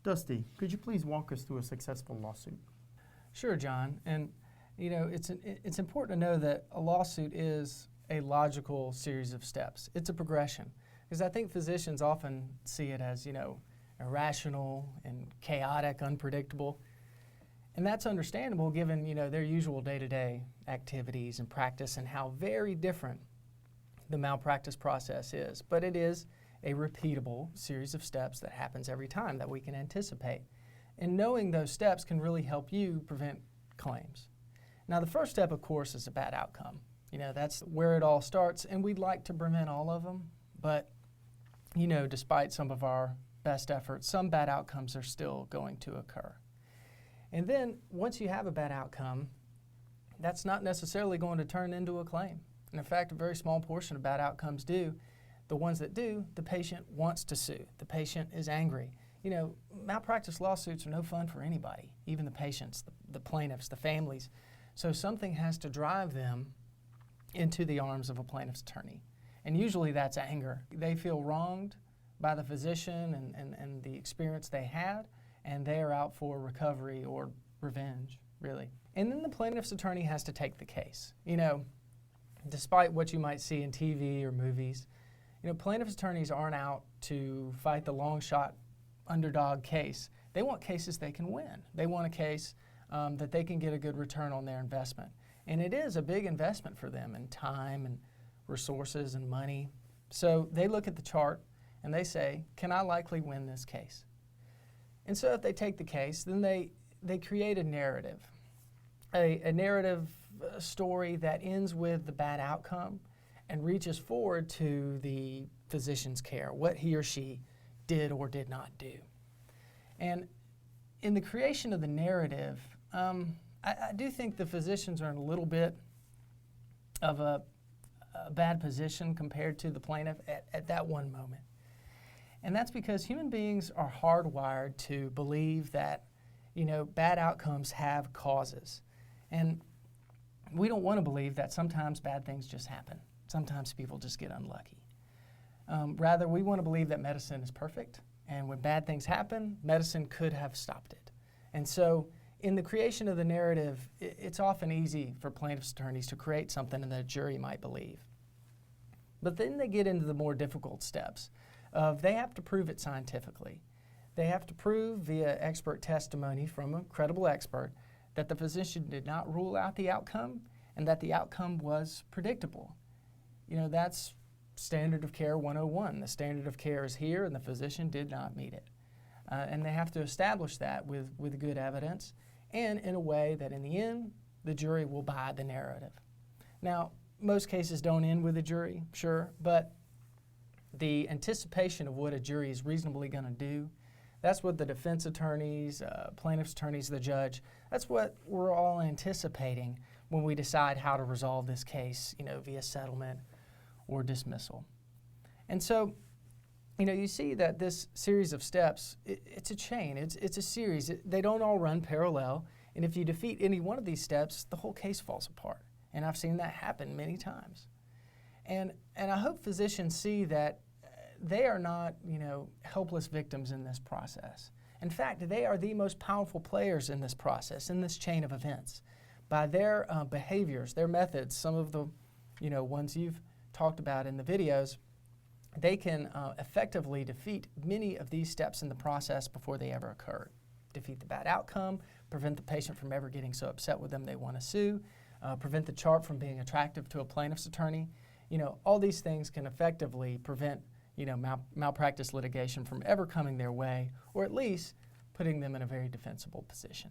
Dusty, could you please walk us through a successful lawsuit? Sure, John. And it's important to know that a lawsuit is a logical series of steps. It's a progression, because I think physicians often see it as irrational and chaotic, unpredictable, and that's understandable given their usual day-to-day activities and practice and how very different the malpractice process is. But it is a repeatable series of steps that happens every time that we can anticipate. And knowing those steps can really help you prevent claims. Now, the first step, of course, is a bad outcome. That's where it all starts, and we'd like to prevent all of them, but despite some of our best efforts, some bad outcomes are still going to occur. And then once you have a bad outcome, that's not necessarily going to turn into a claim. And in fact, a very small portion of bad outcomes do. The ones that do, the patient wants to sue. The patient is angry. Malpractice lawsuits are no fun for anybody, even the patients, the plaintiffs, the families. So something has to drive them into the arms of a plaintiff's attorney. And usually that's anger. They feel wronged by the physician and the experience they had, and they are out for recovery or revenge, really. And then the plaintiff's attorney has to take the case. Despite what you might see in TV or movies, plaintiff's attorneys aren't out to fight the long shot underdog case. They want cases they can win. They want a case that they can get a good return on their investment. And it is a big investment for them in time and resources and money. So they look at the chart and they say, can I likely win this case? And so if they take the case, then they create a narrative, a narrative story that ends with the bad outcome and reaches forward to the physician's care, what he or she did or did not do. And in the creation of the narrative, I do think the physicians are in a little bit of a bad position compared to the plaintiff at that one moment. And that's because human beings are hardwired to believe that, bad outcomes have causes. And we don't want to believe that sometimes bad things just happen. Sometimes people just get unlucky. Rather, we want to believe that medicine is perfect, and when bad things happen, medicine could have stopped it. And so in the creation of the narrative, it's often easy for plaintiff's attorneys to create something that a jury might believe. But then they get into the more difficult steps of they have to prove it scientifically. They have to prove via expert testimony from a credible expert that the physician did not rule out the outcome and that the outcome was predictable. That's standard of care 101. The standard of care is here and the physician did not meet it. And they have to establish that with good evidence and in a way that in the end, the jury will buy the narrative. Now, most cases don't end with a jury, sure, but the anticipation of what a jury is reasonably going to do, that's what the defense attorneys, plaintiff's attorneys, the judge, that's what we're all anticipating when we decide how to resolve this case, via settlement or dismissal. And so, you see that this series of steps, it's a chain, it's a series. They don't all run parallel, and if you defeat any one of these steps, the whole case falls apart. And I've seen that happen many times. And I hope physicians see that they are not, helpless victims in this process. In fact, they are the most powerful players in this process, in this chain of events. By their behaviors, their methods, some of the, ones you've talked about in the videos, they can effectively defeat many of these steps in the process before they ever occurred. Defeat the bad outcome, prevent the patient from ever getting so upset with them they want to sue, prevent the chart from being attractive to a plaintiff's attorney. All these things can effectively prevent malpractice litigation from ever coming their way, or at least putting them in a very defensible position.